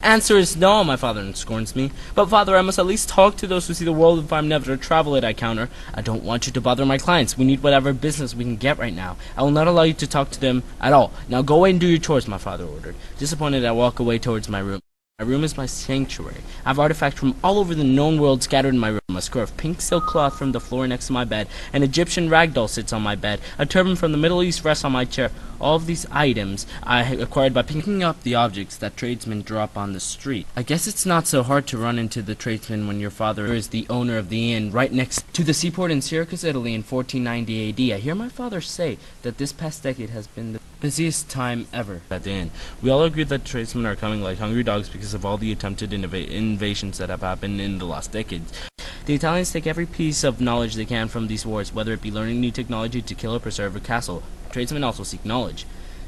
Answer is no, my father scorns me. But father, I must at least talk to those who see the world if I'm never to travel it, I counter. I don't want you to bother my clients. We need whatever business we can get right now. I will not allow you to talk to them at all. Now go away and do your chores, my father ordered. Disappointed, I walk away towards my room. My room is my sanctuary. I have artifacts from all over the known world scattered in my room. A square of pink silk cloth from the floor next to my bed. An Egyptian ragdoll sits on my bed. A turban from the Middle East rests on my chair. All of these items I acquired by picking up the objects that tradesmen drop on the street. I guess it's not so hard to run into the tradesman when your father is the owner of the inn right next to the seaport in Syracuse, Italy in 1490 AD. I hear my father say that this past decade has been the busiest time ever at the inn. We all agree that tradesmen are coming like hungry dogs because of all the attempted invasions that have happened in the last decades. The Italians take every piece of knowledge they can from these wars, whether it be learning new technology to kill or preserve a castle. Tradesmen also seek knowledge.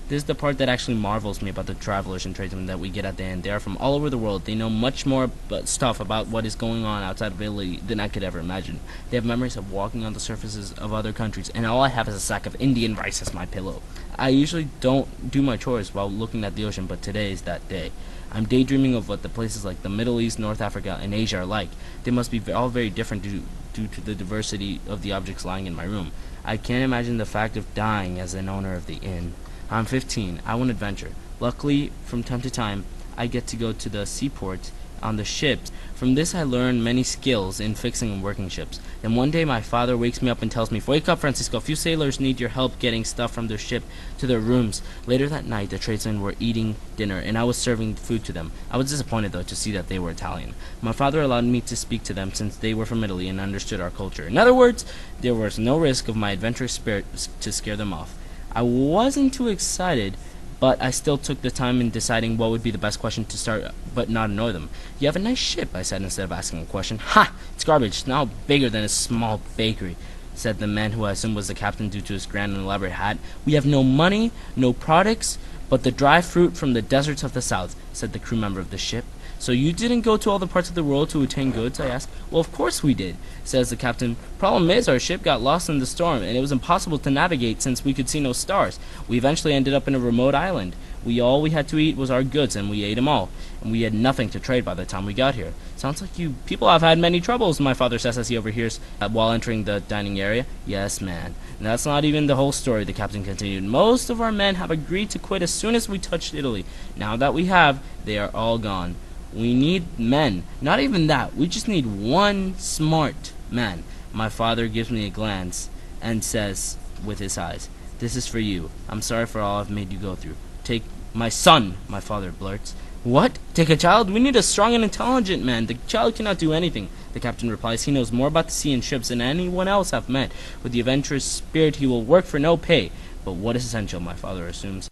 This is the part that actually marvels me about the travelers and tradesmen that we get at the end. They are from all over the world. They know much more stuff about what is going on outside of Italy than I could ever imagine. They have memories of walking on the surfaces of other countries, and all I have is a sack of Indian rice as my pillow. I usually don't do my chores while looking at the ocean, but today is that day. I'm daydreaming of what the places like the Middle East, North Africa, and Asia are like. They must be all very different due to the diversity of the objects lying in my room. I can't imagine the fact of dying as an owner of the inn. I'm 15. I want adventure. Luckily, from time to time, I get to go to the seaport on the ships. From this I learn many skills in fixing and working ships. Then one day my father wakes me up and tells me, "Wake up, Francisco, a few sailors need your help getting stuff from their ship to their rooms." Later that night the tradesmen were eating dinner and I was serving food to them. I was disappointed though to see that they were Italian. My father allowed me to speak to them since they were from Italy and understood our culture. In other words, there was no risk of my adventurous spirit to scare them off. I wasn't too excited, but I still took the time in deciding what would be the best question to start but not annoy them. "You have a nice ship," I said instead of asking a question. "Ha! It's garbage. It's now bigger than a small bakery," said the man who I assumed was the captain due to his grand and elaborate hat. "We have no money, no products, but the dry fruit from the deserts of the south," said the crew member of the ship. "So you didn't go to all the parts of the world to obtain goods?" I asked. "Well, of course we did," says the captain. "Problem is, our ship got lost in the storm, and it was impossible to navigate since we could see no stars. We eventually ended up in a remote island. All we had to eat was our goods, and we ate them all. And we had nothing to trade by the time we got here." "Sounds like you people have had many troubles," my father says as he overhears while entering the dining area. "Yes, man. And that's not even the whole story," the captain continued. "Most of our men have agreed to quit as soon as we touched Italy. Now that we have, they are all gone. We need men. Not even that. We just need one smart man." My father gives me a glance and says with his eyes, "This is for you. I'm sorry for all I've made you go through. Take my son," my father blurts. "What? Take a child? We need a strong and intelligent man. The child cannot do anything," the captain replies. "He knows more about the sea and ships than anyone else I've met. With the adventurous spirit he will work for no pay. But what is essential," my father assumes.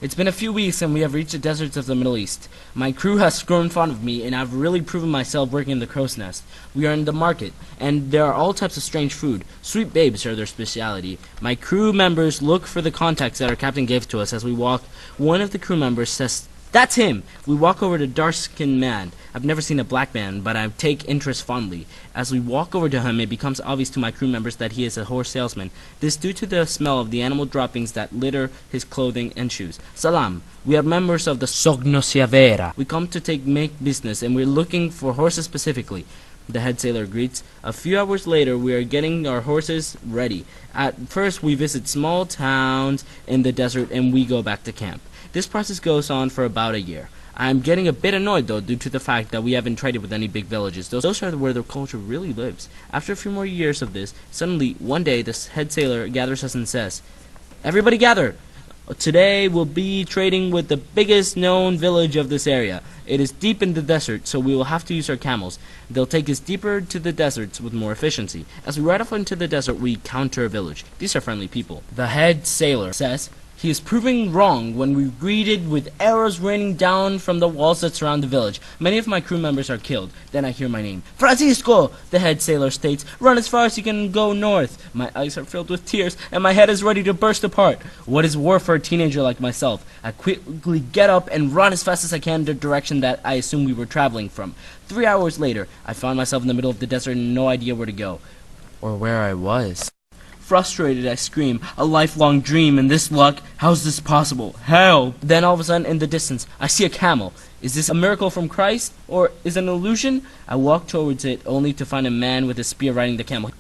"It's been a few weeks and we have reached the deserts of the Middle East. My crew has grown fond of me and I've really proven myself working in the crow's nest. We are in the market and there are all types of strange food. Sweet babes are their speciality. My crew members look for the contacts that our captain gave to us as we walk. One of the crew members says, "That's him!" We walk over to a dark-skinned man. I've never seen a black man, but I take interest fondly. As we walk over to him, it becomes obvious to my crew members that he is a horse salesman. This due to the smell of the animal droppings that litter his clothing and shoes. "Salam. We are members of the Sognosia Vera. We come to make business, and we're looking for horses specifically," the head sailor greets. A few hours later, we are getting our horses ready. At first, we visit small towns in the desert, and we go back to camp. This process goes on for about a year. I'm getting a bit annoyed though due to the fact that we haven't traded with any big villages. Those are where the culture really lives. After a few more years of this, suddenly one day this head sailor gathers us and says, "Everybody gather! Today we'll be trading with the biggest known village of this area. It is deep in the desert, so we will have to use our camels. They'll take us deeper to the deserts with more efficiency. As we ride off into the desert, we encounter a village. These are friendly people." The head sailor says, "He is proving wrong when we greeted with arrows raining down from the walls that surround the village. Many of my crew members are killed." Then I hear my name. "Francisco!" the head sailor states. "Run as far as you can go north." My eyes are filled with tears and my head is ready to burst apart. What is war for a teenager like myself? I quickly get up and run as fast as I can in the direction that I assume we were traveling from. 3 hours later, I found myself in the middle of the desert and no idea where to go. Or where I was. Frustrated, I scream, "A lifelong dream and this luck? How's this possible? Help!" Then all of a sudden, in the distance, I see a camel. Is this a miracle from Christ, or is it an illusion? I walk towards it, only to find a man with a spear riding the camel.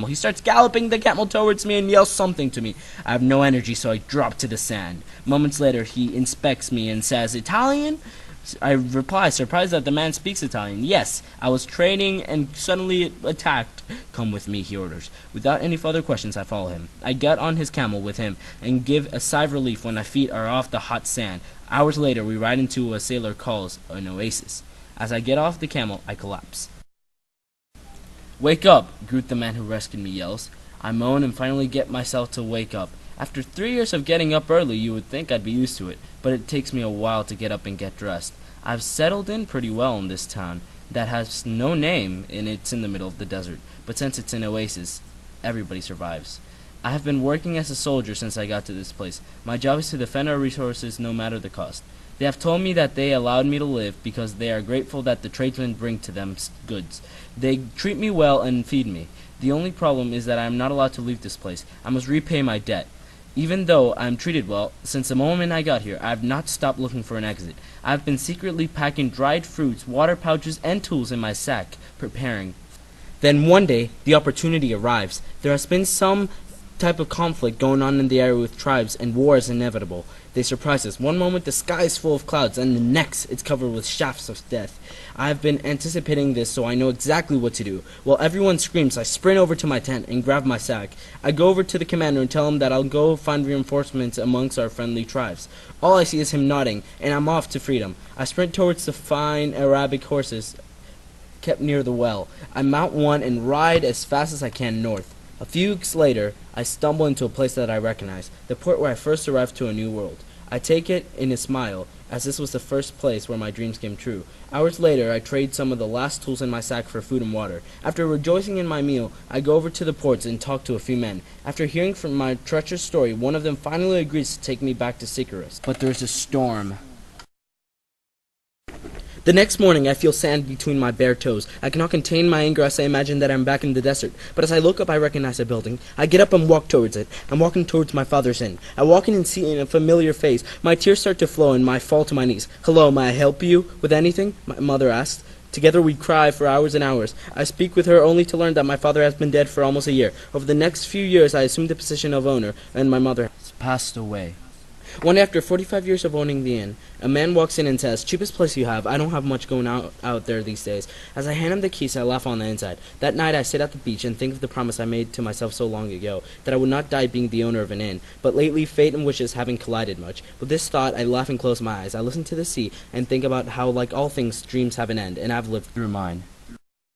He starts galloping the camel towards me and yells something to me. I have no energy, so I drop to the sand. Moments later, he inspects me and says, "Italian?" I reply, surprised that the man speaks Italian. "Yes, I was training and suddenly attacked." "Come with me," he orders. Without any further questions, I follow him. I get on his camel with him and give a sigh of relief when my feet are off the hot sand. Hours later, we ride into what a sailor calls an oasis. As I get off the camel, I collapse. "Wake up!" Groot, the man who rescued me, yells. I moan and finally get myself to wake up. After 3 years of getting up early, you would think I'd be used to it, but it takes me a while to get up and get dressed. I've settled in pretty well in this town that has no name, and it's in the middle of the desert. But since it's an oasis, everybody survives. I have been working as a soldier since I got to this place. My job is to defend our resources no matter the cost. They have told me that they allowed me to live because they are grateful that the tradesmen bring to them goods. They treat me well and feed me. The only problem is that I am not allowed to leave this place. I must repay my debt. Even though I am treated well, since the moment I got here, I have not stopped looking for an exit. I have been secretly packing dried fruits, water pouches, and tools in my sack, preparing. Then one day, the opportunity arrives. There has been some type of conflict going on in the area with tribes, and war is inevitable. They surprise us. One moment the sky is full of clouds, and the next it's covered with shafts of death. I have been anticipating this, so I know exactly what to do. While everyone screams, I sprint over to my tent and grab my sack. I go over to the commander and tell him that I'll go find reinforcements amongst our friendly tribes. All I see is him nodding, and I'm off to freedom. I sprint towards the fine Arabic horses kept near the well. I mount one and ride as fast as I can north. A few weeks later, I stumble into a place that I recognize, the port where I first arrived to a new world. I take it in a smile, as this was the first place where my dreams came true. Hours later, I trade some of the last tools in my sack for food and water. After rejoicing in my meal, I go over to the ports and talk to a few men. After hearing from my treacherous story, one of them finally agrees to take me back to Sycharis. But there's a storm. The next morning, I feel sand between my bare toes. I cannot contain my anger as I imagine that I'm back in the desert. But as I look up, I recognize a building. I get up and walk towards it. I'm walking towards my father's inn. I walk in and see a familiar face. My tears start to flow and I fall to my knees. "Hello, may I help you with anything?" my mother asks. Together we cry for hours and hours. I speak with her only to learn that my father has been dead for almost a year. Over the next few years, I assumed the position of owner, and my mother has passed away. One day, after 45 years of owning the inn, a man walks in and says, "Cheapest place you have. I don't have much going out there these days." As I hand him the keys, I laugh on the inside. That night, I sit at the beach and think of the promise I made to myself so long ago, that I would not die being the owner of an inn. But lately, fate and wishes haven't collided much. With this thought, I laugh and close my eyes. I listen to the sea and think about how, like all things, dreams have an end, and I've lived through mine.